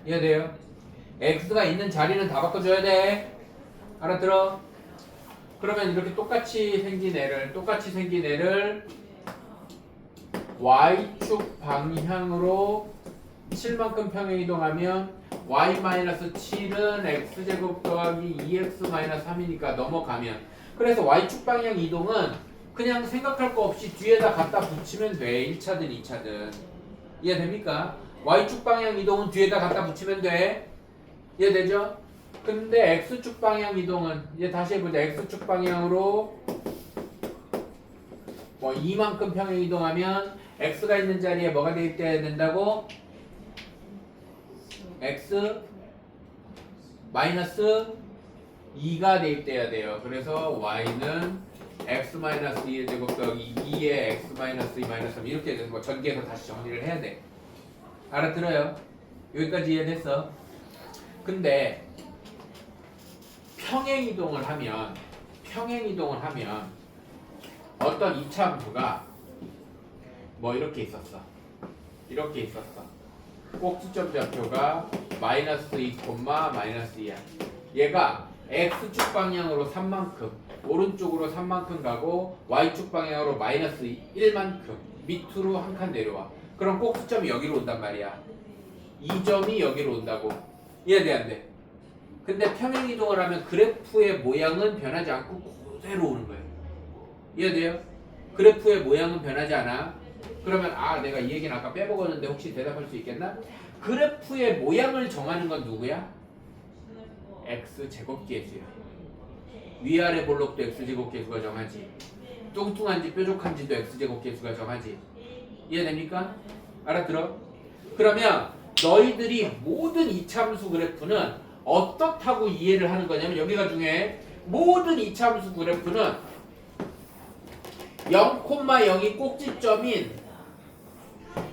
이해돼요? x가 있는 자리는 다 바꿔줘야 돼. 알아들어? 그러면 이렇게 똑같이 생긴 애를 y축 방향으로 7만큼 평행 이동하면 y-7은 x제곱 더하기 2x-3이니까 넘어가면, 그래서 y축 방향 이동은 그냥 생각할 거 없이 뒤에다 갖다 붙이면 돼. 1차든 2차든. 이해됩니까? y축 방향 이동은 뒤에다 갖다 붙이면 돼. 이해되죠? 근데 x축 방향 이동은 이제 다시 해보자. x축 방향으로 뭐 2만큼 평행 이동하면 x가 있는 자리에 뭐가 대입돼야 된다고? x 마이너스 2가 대입돼야 돼요. 그래서 y는 x-2의 제곱 더하기 2의 x-2 3 이렇게 되는 거 전개해서 다시 정리를 해야 돼. 알아들어요? 여기까지 이해됐어? 근데 평행 이동을 하면 어떤 이차함수가 뭐 이렇게 있었어. 꼭지점 좌표가 마이너스 2, 마이너스 2야. 얘가 x축 방향으로 3만큼, 오른쪽으로 3만큼 가고 y축 방향으로 마이너스 1만큼 밑으로 한 칸 내려와. 그럼 꼭지점이 여기로 온단 말이야. 이 점이 여기로 온다고. 이해돼 안 돼? 근데 평행 이동을 하면 그래프의 모양은 변하지 않고 그대로 오는 거예요. 이해돼요? 그래프의 모양은 변하지 않아. 그러면 내가 이 얘기는 아까 빼먹었는데 혹시 대답할 수 있겠나? 그래프의 모양을 정하는 건 누구야? x제곱계수야. 위아래 볼록도 x제곱계수가 정하지. 뚱뚱한지 뾰족한지도 x제곱계수가 정하지. 이해됩니까? 알아들어? 그러면 너희들이 모든 이차함수 그래프는 어떻다고 이해를 하는 거냐면 여기가 중요해. 모든 이차함수 그래프는 0,0이 꼭지점인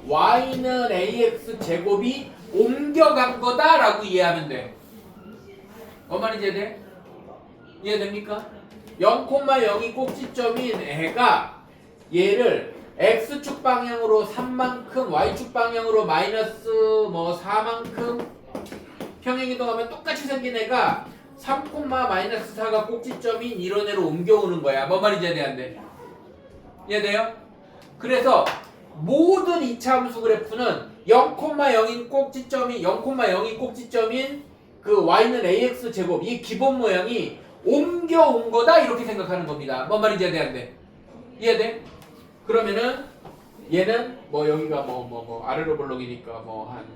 y는 ax 제곱이 옮겨간 거다라고 이해하면 돼. 뭔 말인지 이해돼? 이해됩니까? 0,0이 꼭지점인 애가 얘를 x축 방향으로 3만큼, y축 방향으로 마이너스 4만큼 평행 이동하면 똑같이 생긴 애가 3, 마이너스 4가 꼭지점인 이런 애로 옮겨오는 거야. 뭔 말인지 이해돼? 이해돼요? 그래서 모든 이차함수 그래프는 0,0인 꼭지점인 그 y는 ax 제곱 이 기본 모양이 옮겨온 거다 이렇게 생각하는 겁니다. 뭔 말인지 이해돼? 이해돼? 그러면은 얘는 여기가 아래로 볼록이니까 그냥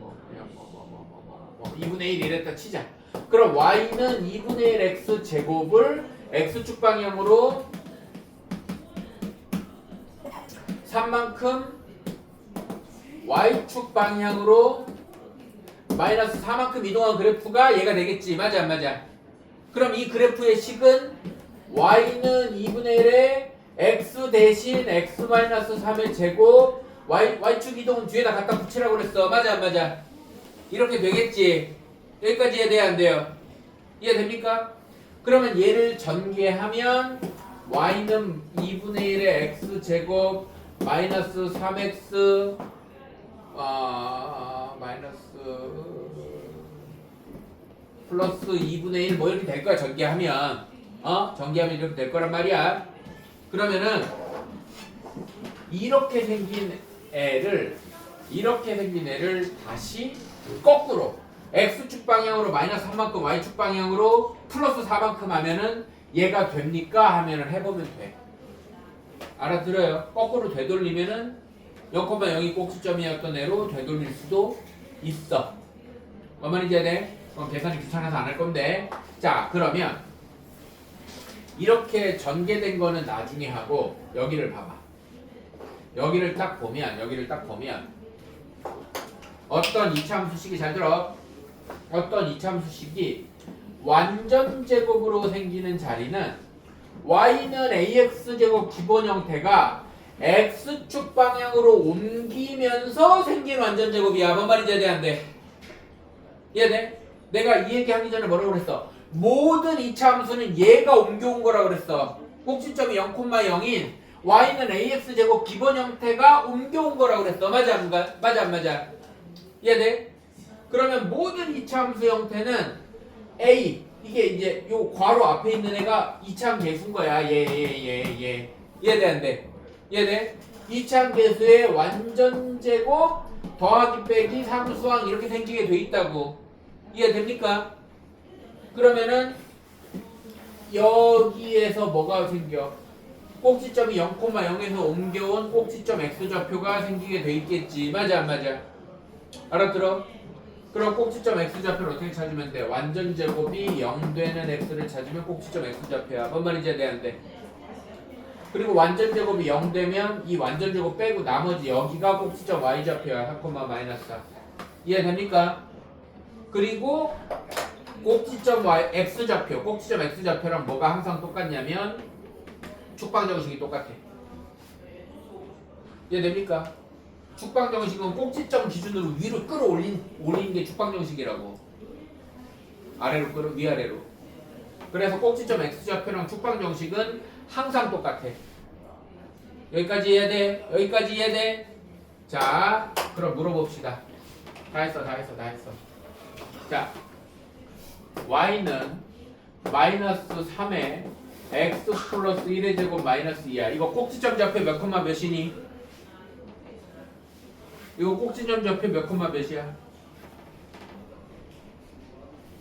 2분의 1 이랬다 치자. 그럼 y는 2분의 1 x 제곱을 x축 방향으로 3만큼 y축 방향으로 마이너스 4만큼 이동한 그래프가 얘가 되겠지. 맞아 안 맞아? 그럼 이 그래프의 식은 y는 2분의 1에 x 대신 x-3의 제곱 y축 이동은 뒤에다 갖다 붙이라고 그랬어. 맞아 안 맞아? 이렇게 되겠지. 여기까지 이해돼야 안 돼요? 이해됩니까? 그러면 얘를 전개하면 y는 2분의 1의 x 제곱 마이너스 3x 마이너스 플러스 2분의 1 이렇게 될 거야. 전개하면 이렇게 될 거란 말이야. 그러면은 이렇게 생긴 애를 다시 거꾸로 x축 방향으로 마이너스 3만큼 y축 방향으로 플러스 4만큼 하면은 얘가 됩니까? 하면은 해보면 돼. 알아들어요? 거꾸로 되돌리면은 0,0이 꼭지점이었던 애로 되돌릴 수도 있어. 뭔 말인지 이해돼? 그건 계산이 귀찮아서 안 할 건데. 자, 그러면 이렇게 전개된 거는 나중에 하고 여기를 봐봐. 여기를 딱 보면 어떤 이차함수식이 잘 들어. 어떤 이차함수식이 완전 제곱으로 생기는 자리는 y는 ax 제곱 기본 형태가 x축 방향으로 옮기면서 생긴 완전 제곱이야. 뭔 말인지 이해돼? 이해돼? 내가 이 얘기 하기 전에 뭐라고 그랬어? 모든 이차함수는 얘가 옮겨온 거라고 그랬어. 꼭지점이 0,0인 y는 ax 제곱 기본 형태가 옮겨온 거라고 그랬어. 맞아 안 맞아? 이해돼? 그러면 모든 이차함수 형태는 a 이게 이제 요 괄호 앞에 있는 애가 이차함 계수인 거야. 얘. 이해돼 안 돼? 이해돼? 이차함 계수의 완전 제곱 더하기 빼기 상수항 이렇게 생기게 돼 있다고. 이해됩니까? 그러면은 여기에서 뭐가 생겨? 꼭지점이 0,0에서 옮겨온 꼭지점 x좌표가 생기게 돼 있겠지. 맞아 안 맞아? 알아들어? 그럼 꼭지점 x좌표를 어떻게 찾으면 돼? 완전 제곱이 0 되는 x를 찾으면 꼭지점 x좌표야. 뭔 말인지 이해되는데? 그리고 완전 제곱이 0 되면 이 완전 제곱 빼고 나머지 여기가 꼭지점 y좌표야. 4, 마이너스 4. 이해됩니까? 그리고 꼭지점 x좌표, 꼭지점 x좌표랑 뭐가 항상 똑같냐면 축방정식이 똑같아. 이해됩니까? 축방정식은 꼭지점 기준으로 위로 끌어올리는 게 축방정식이라고. 아래로 끌어 위아래로. 그래서 꼭지점 x좌표랑 축방정식은 항상 똑같아. 여기까지 이해돼? 여기까지 이해돼? 자, 그럼 물어봅시다. 다 했어. 자, y는 마이너스 3에 x 플러스 1의 제곱 마이너스 2야. 이거 꼭지점 좌표 몇 콤마 몇이니? 이거 꼭지점 좌표 몇 콤마 몇이야?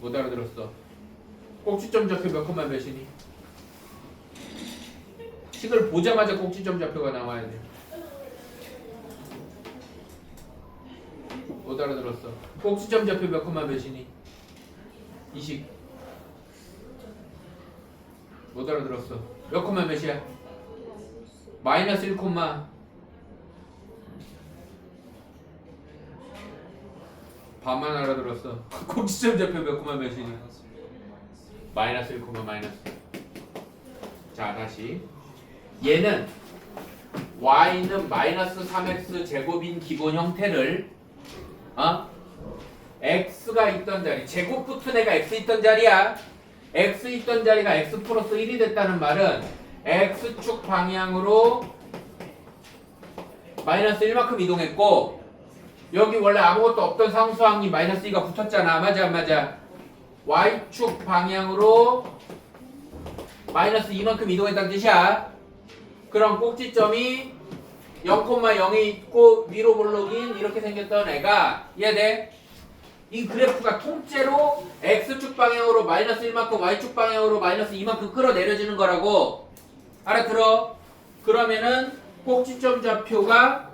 못 알아들었어. 꼭지점 좌표 몇 콤마 몇이니? 식을 보자마자 꼭지점 좌표가 나와야 돼. 못 알아들었어. 꼭지점 좌표 몇 콤마 몇이니? 이 식. 못 알아들었어. 몇 콤마 몇이야? 마이너스 1 콤마. 반만 알아들었어. 꼭지점 좌표 몇 콤마 몇이니? 마이너스 1 콤마 마이너스. 자, 다시. 얘는 y는 마이너스 3x 제곱인 기본 형태를 x가 있던 자리, 제곱 붙은 애가 x 있던 자리야. x 있던 자리가 x 플러스 1이 됐다는 말은 x축 방향으로 마이너스 1만큼 이동했고, 여기 원래 아무것도 없던 상수항이 마이너스 2가 붙었잖아. 맞아 안 맞아? y축 방향으로 마이너스 2만큼 이동했다는 뜻이야. 그럼 꼭지점이 0,0이 있고 위로 볼록인 이렇게 생겼던 애가, 이해돼? 이 그래프가 통째로 x축 방향으로 마이너스 1만큼 y축 방향으로 마이너스 2만큼 끌어내려지는 거라고. 알아들어? 그러면은 꼭지점 좌표가,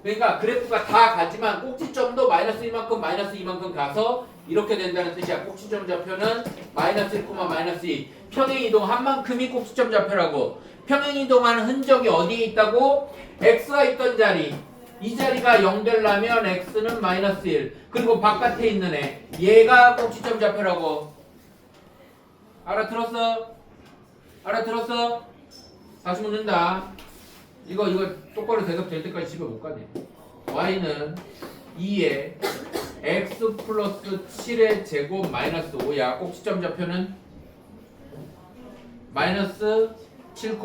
그러니까 그래프가 다 가지만 꼭지점도 마이너스 1만큼 마이너스 2만큼 가서 이렇게 된다는 뜻이야. 꼭지점 좌표는 마이너스 1, 마이너스 2. 평행이동 한 만큼이 꼭지점 좌표라고. 평행이동하는 흔적이 어디에 있다고? x가 있던 자리. 이 자리가 0 되려면 x는 마이너스 1. 그리고 바깥에 있는 애. 얘가 꼭지점 좌표라고. 알아들었어? 알아들었어? 다시 묻는다. 이거 똑바로 대답될 때까지 집에 못 가네. y는 2에 x 플러스 7의 제곱 마이너스 5야. 꼭지점 좌표는 마이너스 7,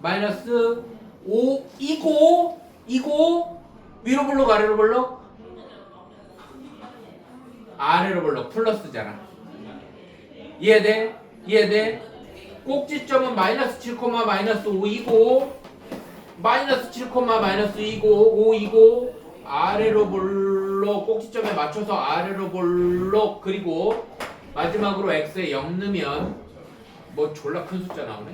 마이너스 5이고 위로 볼록 아래로 볼록? 아래로 볼록 플러스잖아. 이해돼? 이해돼? 꼭지점은 마이너스 7, 마이너스 5이고 마이너스 7, 마이너스 2고 5이고 아래로 볼록, 꼭지점에 맞춰서 아래로 볼록. 그리고 마지막으로 x에 0 넣으면 뭐 졸라 큰 숫자 나오네.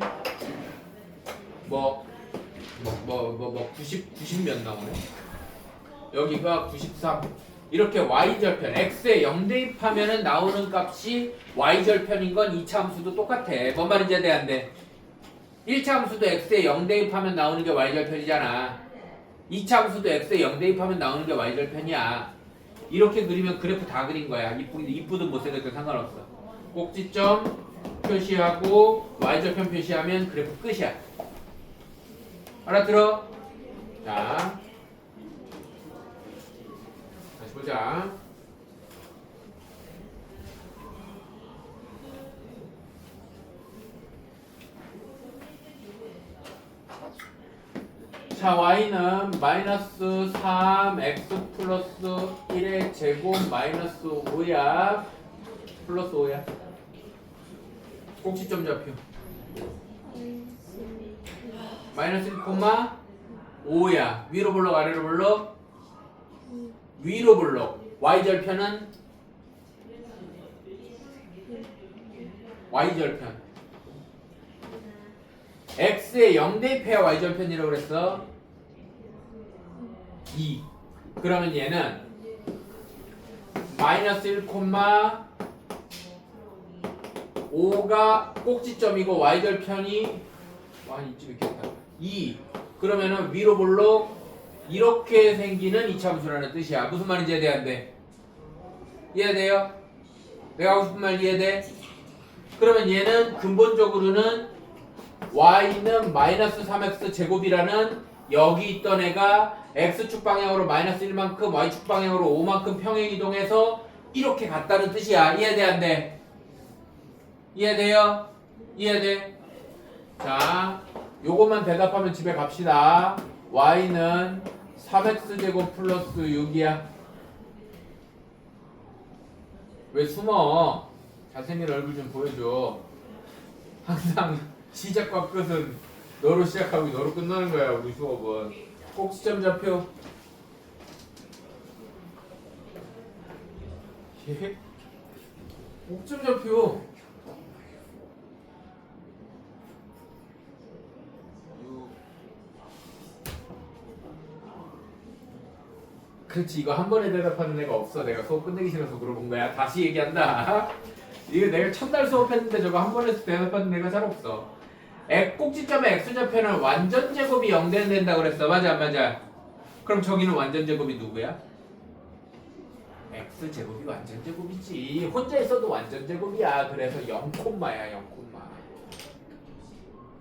90몇 나오네. 여기가 93, 이렇게 y절편 x에 0 대입하면은 나오는 값이 y절편인 건 2차 함수도 똑같아. 뭔 말인지 돼, 안 돼? 1차 함수도 x에 0 대입하면 나오는 게 y절편이잖아. 2차 함수도 x에 0 대입하면 나오는 게 y절편이야. 이렇게 그리면 그래프 다 그린 거야. 이쁘든 못생겼든 상관없어. 꼭지점 표시하고 y절편 표시하면 그래프 끝이야. 알아들어? 자, 다시 보자. 자, y는 마이너스 3x 플러스 1의 제곱 마이너스 5야. 플러스 5야. 꼭지점 좌표. 마이너스 1,5야. 위로 볼록 아래로 볼록? 위로 볼록. y절편은? y절편. x에 0 대입해야 y절편이라고 그랬어. 2. 그러면 얘는 마이너스 1,5가 꼭지점이고 y절편이 이쯤 있겠다. 2. 그러면은 위로 볼록 이렇게 생기는 이차함수라는 뜻이야. 무슨 말인지 이해돼 안 돼? 이해돼요? 내가 하고 싶은 말 이해돼? 그러면 얘는 근본적으로는 y는 마이너스 3x 제곱이라는 여기 있던 애가 x축 방향으로 마이너스 1만큼 y축 방향으로 5만큼 평행 이동해서 이렇게 갔다는 뜻이야. 이해돼 안 돼? 이해돼요? 이해돼? 자, 요것만 대답하면 집에 갑시다. y는 3x제곱 플러스 6이야. 왜 숨어? 잘생긴 얼굴 좀 보여줘. 항상 시작과 끝은 너로 시작하고 너로 끝나는 거야, 우리 수업은. 꼭지점 좌표. 예? 꼭지점 좌표. 그렇지, 이거 한 번에 대답하는 애가 없어. 내가 수업 끝내기 싫어서 물어본 거야. 다시 얘기한다. 이거 내가 첫날 수업했는데 저거 한 번에 대답하는 애가 잘 없어. 꼭지점의 x좌표는 완전 제곱이 0 된다 그랬어. 맞아 안 맞아? 그럼 저기는 완전 제곱이 누구야? x제곱이 완전 제곱이지. 혼자 있어도 완전 제곱이야. 그래서 0 콤마야. 0 콤마.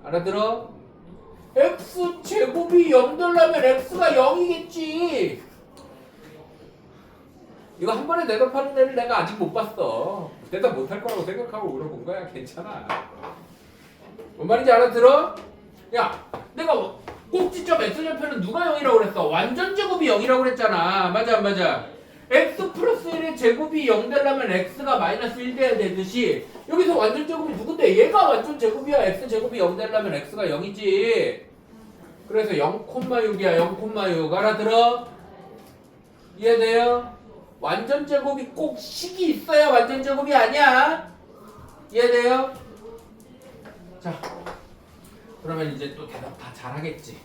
알아들어? x제곱이 0 되려면 x가 0이겠지. 이거 한 번에 대답하는 애를 내가 아직 못 봤어. 대답 못할 거라고 생각하고 물어본 거야. 괜찮아. 뭔 말인지 알아들어? 야, 내가 꼭지점 x좌표는 누가 0이라고 그랬어? 완전 제곱이 0이라고 그랬잖아. 맞아 안 맞아? x 플러스 1의 제곱이 0 되려면 x가 마이너스 1 돼야 되듯이 여기서 완전 제곱이 누군데? 얘가 완전 제곱이야. x 제곱이 0 되려면 x가 0이지. 그래서 0,6이야. 0,6. 알아들어? 이해돼요? 완전 제곱이 꼭 식이 있어야 완전 제곱이 아니야. 이해돼요? 자, 그러면 이제 또 대답 다 잘하겠지.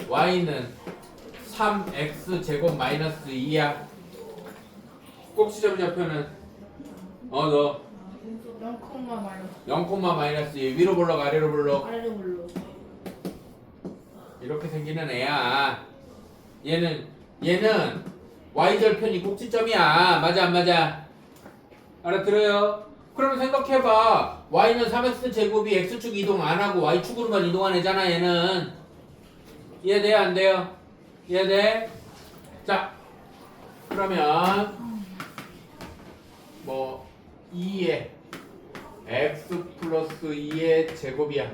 y는 3x 제곱 마이너스 2야. 꼭지점 좌표는 너 0, 마이너스 2. 위로 볼록 아래로 볼록? 아래로 볼록. 이렇게 생기는 애야. 얘는 y절편이 꼭지점이야. 맞아 안 맞아? 알아들어요? 그러면 생각해봐. y는 3x 제곱이 x축 이동 안 하고 y축으로만 이동한 애잖아. 얘는. 이해돼요 안 돼요? 이해돼? 자, 그러면 2의 x 플러스 2의 제곱이야.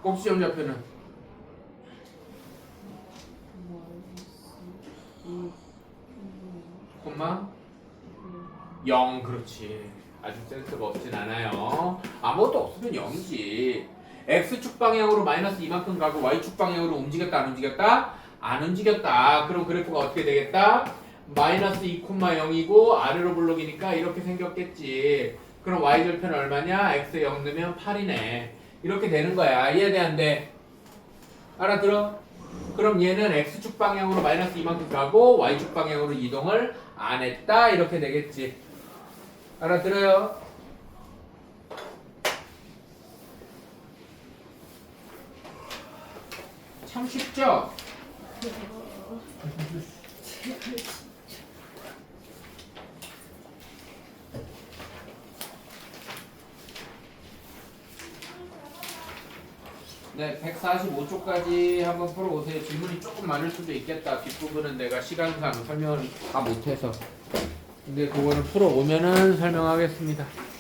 꼭지점 좌표는 콤마 0. 그렇지. 아주 센스가 없진 않아요. 아무것도 없으면 0이지. x축 방향으로 마이너스 이만큼 가고 y축 방향으로 움직였다 안 움직였다? 안 움직였다. 그럼 그래프가 어떻게 되겠다? 마이너스 2,0이고 아래로 블록이니까 이렇게 생겼겠지. 그럼 y절편 얼마냐? x에 0 넣으면 8이네. 이렇게 되는 거야. 이해돼 안 돼? 알아들어? 그럼 얘는 x축 방향으로 마이너스 이만큼 가고 y축 방향으로 이동을 안 했다 이렇게 되겠지. 알아들어요? 참 쉽죠? 네, 145초까지 한번 풀어보세요. 질문이 조금 많을 수도 있겠다. 뒷부분은 내가 시간상 설명을 다 못해서. 근데 그거는 풀어오면은 설명하겠습니다.